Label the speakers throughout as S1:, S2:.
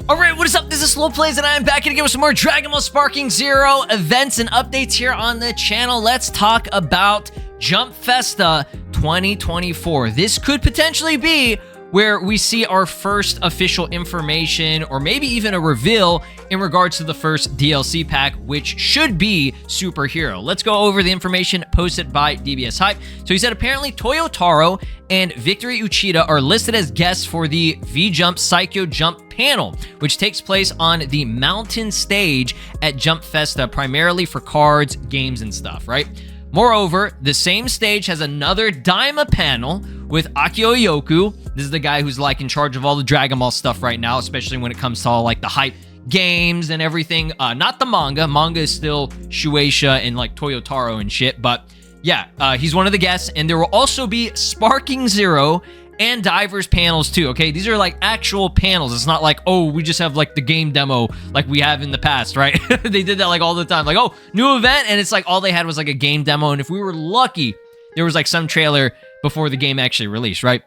S1: Alright, what is up? This is SLOplays, and I am back again with some more Dragon Ball Sparking Zero events and updates here on the channel. Let's talk about Jump Festa 2024. This could potentially be where we see our first official information, or maybe even a reveal in regards to the first DLC pack, which should be Superhero. Let's go over the information posted by DBS Hype. So he said apparently Toyotaro and Victory Uchida are listed as guests for the V-Jump Psycho Jump panel, which takes place on the mountain stage at Jump Festa, primarily for cards, games, and stuff, right? Moreover, the same stage has another Daima panel with Akio Yoku. This is the guy who's like in charge of all the Dragon Ball stuff right now, especially when it comes to all like the hype games and everything. Not the manga. Manga is still Shueisha and like Toyotaro and shit. But yeah, he's one of the guests. And there will also be Sparking Zero and Divers panels too, okay? These are like actual panels. It's not like, oh, we just have like the game demo like we have in the past, right? They did that like all the time. Like, oh, new event, and it's like all they had was like a game demo, and if we were lucky, there was like some trailer before the game actually released, right?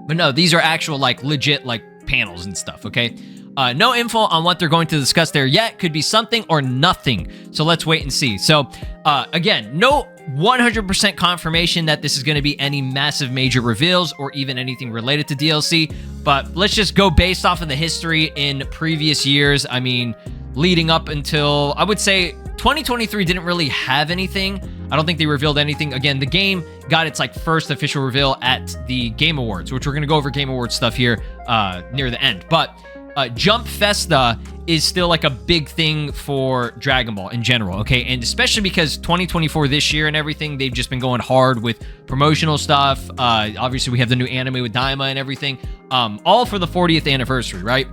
S1: But no, these are actual like legit like panels and stuff, okay? No info on what they're going to discuss there yet. Could be something or nothing. So let's wait and see. So again, no 100% confirmation that this is going to be any massive major reveals or even anything related to DLC. But let's just go based off of the history in previous years. I mean, leading up until, I would say 2023 didn't really have anything. I don't think they revealed anything. Again, the game got its like first official reveal at the Game Awards, which we're going to go over Game Awards stuff here near the end. But Jump Festa is still like a big thing for Dragon Ball in general, okay? And especially because 2024 this year and everything, they've just been going hard with promotional stuff. Obviously, we have the new anime with Daima and everything, all for the 40th anniversary, right?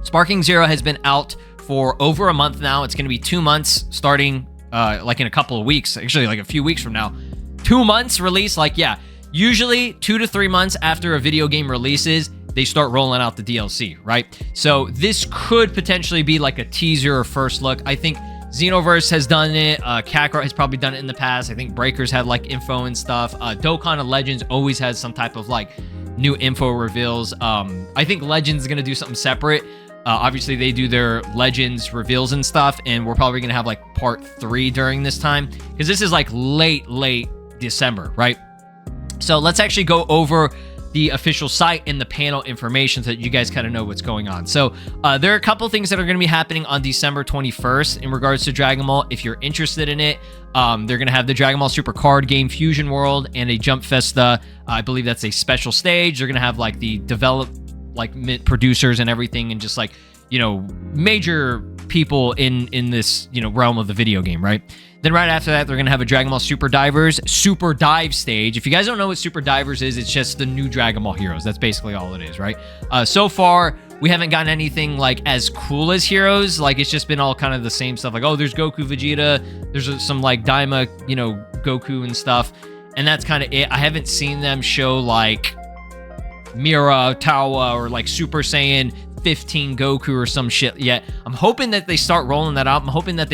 S1: Sparking Zero has been out for over a month now. It's going to be 2 months starting like in a couple of weeks, actually like a few weeks from now. 2 months release, like yeah, usually 2 to 3 months after a video game releases, they start rolling out the DLC, right? So this could potentially be like a teaser or first look. I think Xenoverse has done it. Kakarot has probably done it in the past. I think Breakers had like info and stuff. Dokkan and Legends always has some type of like new info reveals. I think Legends is going to do something separate. Obviously, they do their Legends reveals and stuff, and we're probably going to have like part 3 during this time, because this is like late December, right? So let's actually go over the official site and the panel information so that you guys kind of know what's going on. So there are a couple things that are going to be happening on December 21st in regards to Dragon Ball. If you're interested in it, they're going to have the Dragon Ball Super Card Game Fusion World and a Jump Festa. I believe that's a special stage. They're going to have like the development producers and everything, and just like, you know, major people in this, you know, realm of the video game, right? Then right after that, they're going to have a Dragon Ball Super Divers Super Dive stage. If you guys don't know what Super Divers is, it's just the new Dragon Ball Heroes. That's basically all it is, right? So far, we haven't gotten anything like as cool as Heroes. Like, it's just been all kind of the same stuff. Like, oh, there's Goku, Vegeta. There's some like Daima, you know, Goku and stuff. And that's kind of it. I haven't seen them show like Mira, Tawa, or like Super Saiyan 15 Goku or some shit yet. I'm hoping that they start rolling that out. I'm hoping that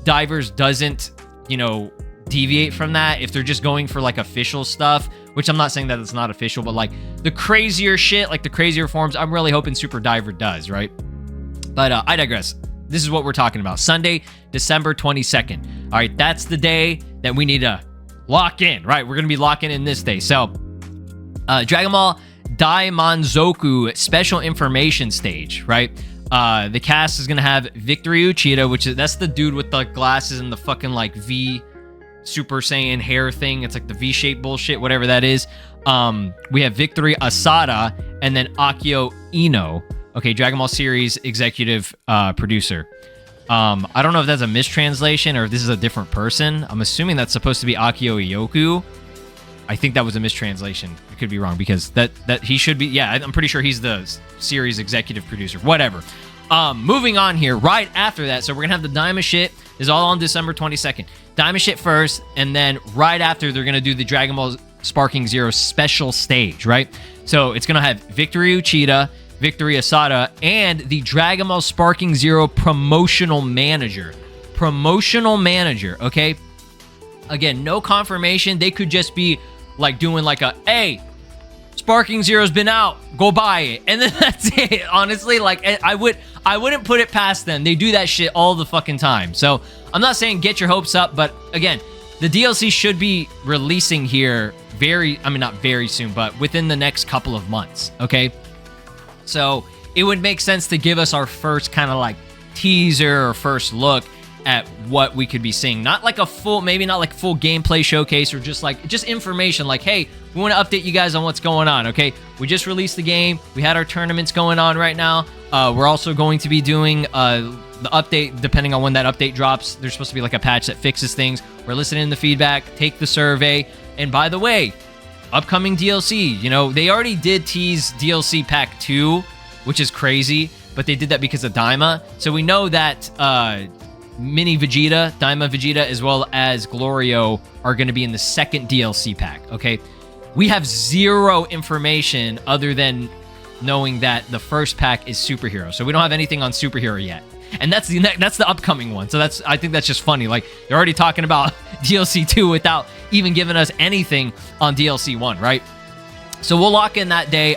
S1: Divers doesn't, you know, deviate from that if they're just going for like official stuff, which I'm not saying that it's not official, but like the crazier shit, like the crazier forms, I'm really hoping Super Diver does, right? But I digress. This is what we're talking about. Sunday, December 22nd. All right, that's the day that we need to lock in, right? We're going to be locking in this day. So Dragon Ball Daimonzoku special information stage, right? The cast is gonna have Victory Uchida, that's the dude with the glasses and the fucking like V Super Saiyan hair thing. It's like the V-shaped bullshit, whatever that is. We have Victory Asada and then Akio Ino. Okay, Dragon Ball series executive producer. I don't know if that's a mistranslation or if this is a different person. I'm assuming that's supposed to be Akio Yoku. I think that was a mistranslation. I could be wrong, because that he should be. Yeah, I'm pretty sure he's the series executive producer. Whatever. Moving on here. Right after that, so we're gonna have the Daima shit. Is all on December 22nd. Daima shit first, and then right after they're gonna do the Dragon Ball Sparking Zero special stage. Right. So it's gonna have Victory Uchida, Victory Asada, and the Dragon Ball Sparking Zero promotional manager. Okay. Again, no confirmation. They could just be like doing like a, hey, Sparking Zero's been out. Go buy it. And then that's it. Honestly, like, I wouldn't put it past them. They do that shit all the fucking time. So I'm not saying get your hopes up, but again, the DLC should be releasing here not very soon, but within the next couple of months, okay? So it would make sense to give us our first kind of like teaser or first look at what we could be seeing. Not like a full, maybe not like full gameplay showcase or just information like, hey, we want to update you guys on what's going on, okay? We just released the game. We had our tournaments going on right now. We're also going to be doing the update, depending on when that update drops. There's supposed to be like a patch that fixes things. We're listening to feedback, take the survey. And by the way, upcoming DLC, you know, they already did tease DLC Pack 2, which is crazy, but they did that because of Daima. So we know that Mini Vegeta, Daima Vegeta, as well as Glorio are going to be in the second DLC pack, okay? We have zero information other than knowing that the first pack is Superhero. So we don't have anything on Superhero yet. And that's the upcoming one. So I think that's just funny. Like, they're already talking about DLC 2 without even giving us anything on DLC 1, right? So we'll lock in that day.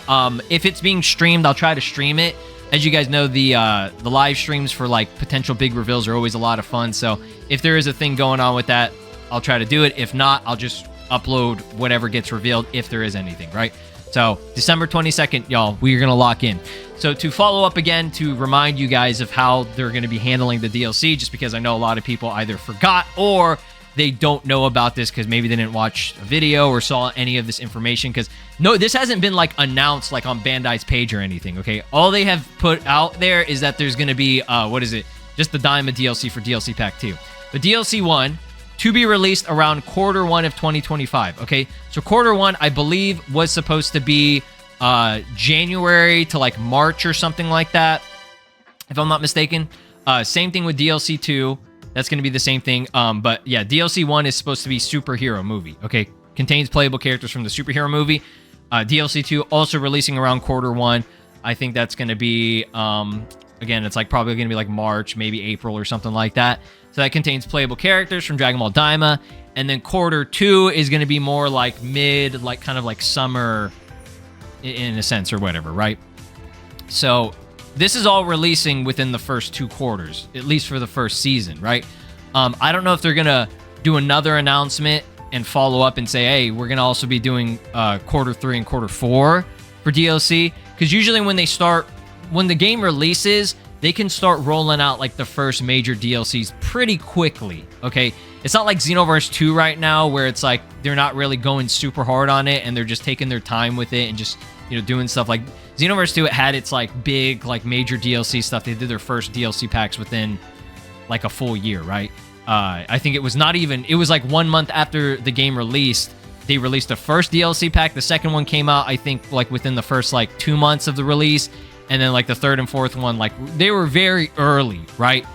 S1: If it's being streamed, I'll try to stream it. As you guys know, the live streams for like potential big reveals are always a lot of fun. So if there is a thing going on with that, I'll try to do it. If not, I'll just upload whatever gets revealed if there is anything, right? So December 22nd, y'all, we're going to lock in. So to follow up again, to remind you guys of how they're going to be handling the DLC, just because I know a lot of people either forgot or they don't know about this because maybe they didn't watch a video or saw any of this information, because no, this hasn't been like announced like on Bandai's page or anything, okay? All they have put out there is that there's going to be, just the Daima DLC for DLC Pack 2. But DLC 1, to be released around Q1 of 2025, okay? So Q1, I believe, was supposed to be January to like March or something like that, if I'm not mistaken. Same thing with DLC 2. That's going to be the same thing. But yeah, DLC 1 is supposed to be superhero movie, okay? Contains playable characters from the superhero movie. DLC 2 also releasing around Q1. I think that's going to be, again, it's like probably going to be like March, maybe April or something like that. So that contains playable characters from Dragon Ball Daima. And then Q2 is going to be more like mid, like kind of like summer in a sense or whatever, right? So this is all releasing within the first 2 quarters, at least for the first season, right? I don't know if they're going to do another announcement and follow up and say, hey, we're going to also be doing Q3 and Q4 for DLC. Because usually when the game releases, they can start rolling out like the first major DLCs pretty quickly, okay? It's not like Xenoverse 2 right now where it's like they're not really going super hard on it and they're just taking their time with it and just, you know, doing stuff. Like Xenoverse 2, it had its like big like major DLC stuff. They did their first DLC packs within like a full year, right? I think it was like 1 month after the game released, they released the first DLC pack. The second one came out, I think, like within the first like 2 months of the release. And then like the third and fourth one, like they were very early, right?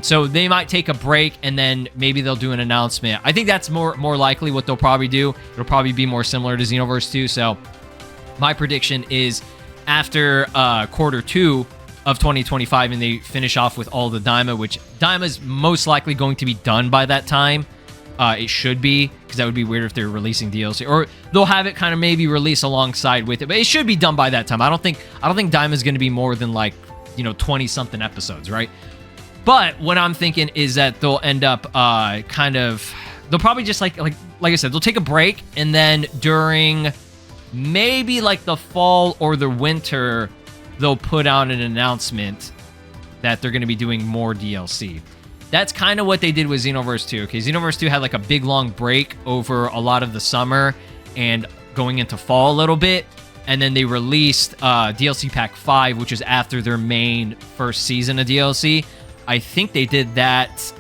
S1: So they might take a break and then maybe they'll do an announcement. I think that's more likely what they'll probably do. It'll probably be more similar to Xenoverse 2. So my prediction is after Q2 of 2025 and they finish off with all the Daima, which Daima is most likely going to be done by that time. It should be, because that would be weird if they're releasing DLC, or they'll have it kind of maybe release alongside with it, but it should be done by that time. I don't think Daima is going to be more than like, 20 something episodes, right? But what I'm thinking is that they'll end up they'll probably just like I said, they'll take a break, and then during maybe like the fall or the winter, they'll put out an announcement that they're going to be doing more DLC. That's kind of what they did with Xenoverse 2. Okay, Xenoverse 2 had like a big long break over a lot of the summer and going into fall a little bit. And then they released DLC Pack 5, which is after their main first season of DLC. I think they did that,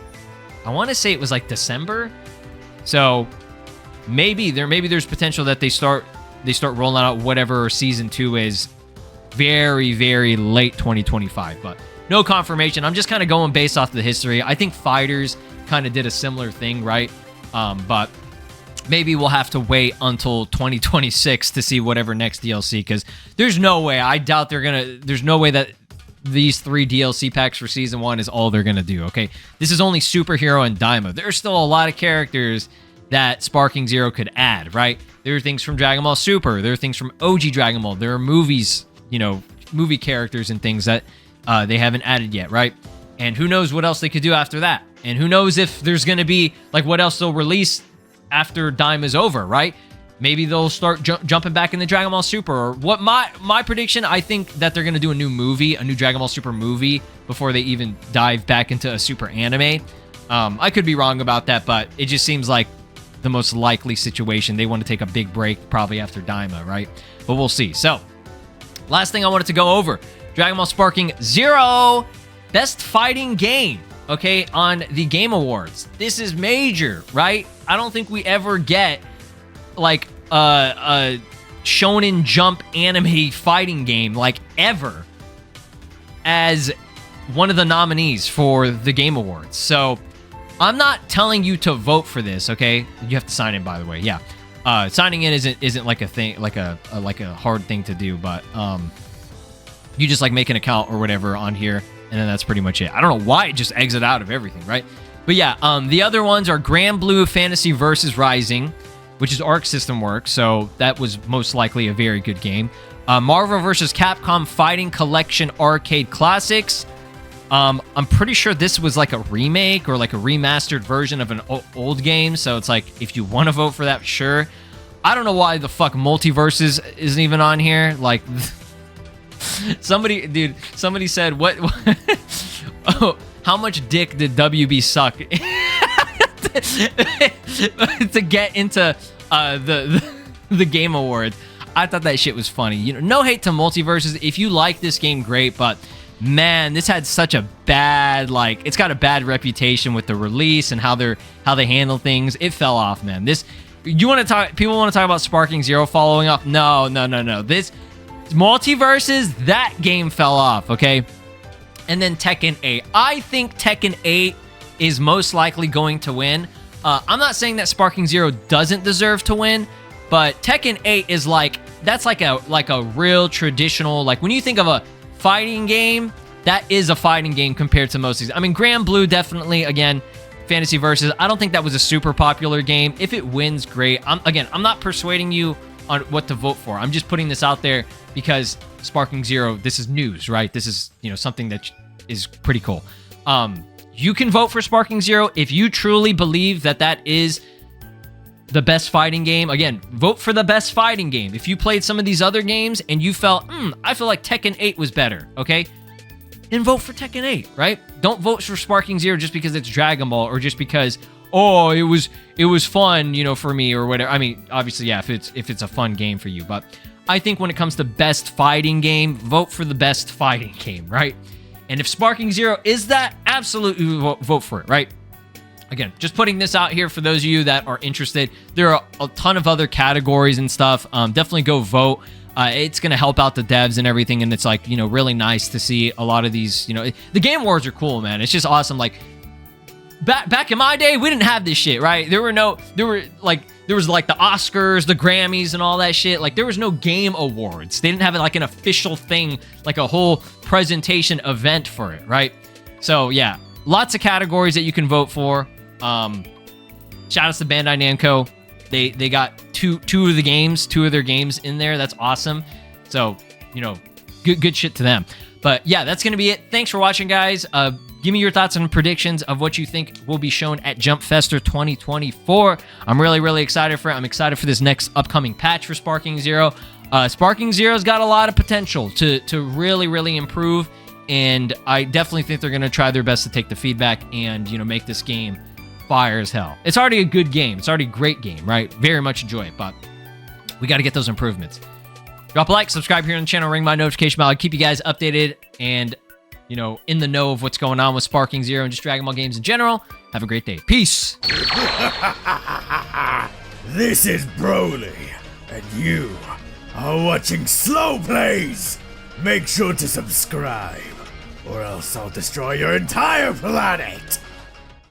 S1: I want to say it was like December. So maybe there's potential that they start rolling out whatever season 2 is very, very late 2025. But no confirmation. I'm just kind of going based off the history. I think Fighters kind of did a similar thing, right? But maybe we'll have to wait until 2026 to see whatever next DLC, because there's no way. I doubt there's no way that these 3 DLC packs for Season 1 is all they're going to do, okay? This is only Superhero and Daima. There's still a lot of characters that Sparking Zero could add, right? There are things from Dragon Ball Super. There are things from OG Dragon Ball. There are movies, you know, movie characters and things that they haven't added yet, right? And who knows what else they could do after that? And who knows if there's going to be, like, what else they'll release after Dime is over, right? Maybe they'll start jumping back in the Dragon Ball Super. Or what my prediction, I think that they're going to do a new movie, a new Dragon Ball Super movie before they even dive back into a Super anime. I could be wrong about that, but it just seems like the most likely situation. They want to take a big break probably after Daima, right? But we'll see. So, last thing I wanted to go over, Dragon Ball Sparking Zero, best fighting game, okay, on the Game Awards. This is major, right? I don't think we ever get, like, a Shonen Jump anime fighting game, like, ever, as one of the nominees for the Game Awards. So, I'm not telling you to vote for this, okay? You have to sign in, by the way. Yeah, signing in isn't like a thing, like a hard thing to do, but you just like make an account or whatever on here, and then that's pretty much it. I don't know why it just exit out of everything, right? But yeah, the other ones are Grand Blue Fantasy Versus Rising, which is Arc System Works, so that was most likely a very good game. Marvel vs. Capcom Fighting Collection Arcade Classics. I'm pretty sure this was like a remake or like a remastered version of an old game. So it's like, if you want to vote for that, sure. I don't know why the fuck Multiverses isn't even on here. Like, somebody said, what oh, how much dick did WB suck to get into the Game Awards? I thought that shit was funny. You know, no hate to Multiverses. If you like this game, great, but man, this had such a bad, like, it's got a bad reputation with the release and how they handle things. It fell off, man. People want to talk about Sparking Zero following up. No. This Multiverses, that game fell off, okay? And then Tekken 8. I think Tekken 8 is most likely going to win. I'm not saying that Sparking Zero doesn't deserve to win, but Tekken 8 is like, that's like a real traditional, like, when you think of a fighting game, that is a fighting game compared to most of these. I mean, Grand Blue, definitely, again, Fantasy Versus. I don't think that was a super popular game. If it wins, great. I'm not persuading you on what to vote for. I'm just putting this out there because Sparking Zero, this is news, right? This is, you know, something that is pretty cool. You can vote for Sparking Zero if you truly believe that that is the best fighting game. Again, vote for the best fighting game. If you played some of these other games and you felt, I feel like Tekken 8 was better, okay? Then vote for Tekken 8, right? Don't vote for Sparking Zero just because it's Dragon Ball or just because, oh, it was fun, you know, for me or whatever. I mean, obviously, yeah, if it's a fun game for you, but I think when it comes to best fighting game, vote for the best fighting game, right? And if Sparking Zero is that, absolutely vote for it, right? Again, just putting this out here for those of you that are interested. There are a ton of other categories and stuff. Definitely go vote. It's going to help out the devs and everything. And it's like, you know, really nice to see a lot of these, you know, the Game Awards are cool, man. It's just awesome. Like, back in my day, we didn't have this shit, right? There was like the Oscars, the Grammys and all that shit. Like, there was no Game Awards. They didn't have like an official thing, like a whole presentation event for it, right? So yeah, lots of categories that you can vote for. Shout outs to Bandai Namco. They got two of their games in there. That's awesome. So, you know, good shit to them. But yeah, that's gonna be it. Thanks for watching, guys. Give me your thoughts and predictions of what you think will be shown at Jump Festa 2024. I'm really excited for it. I'm excited for this next upcoming patch for Sparking Zero. Sparking Zero's got a lot of potential to really improve, and I definitely think they're gonna try their best to take the feedback and, you know, make this game fire as hell. It's already a good game. It's already a great game, right? Very much enjoy it, but we got to get those improvements. Drop a like, subscribe here on the channel, ring my notification bell. I'll keep you guys updated and, you know, in the know of what's going on with Sparking Zero and just Dragon Ball games in general. Have a great day. Peace.
S2: This is Broly, and you are watching SLOplays. Make sure to subscribe, or else I'll destroy your entire planet.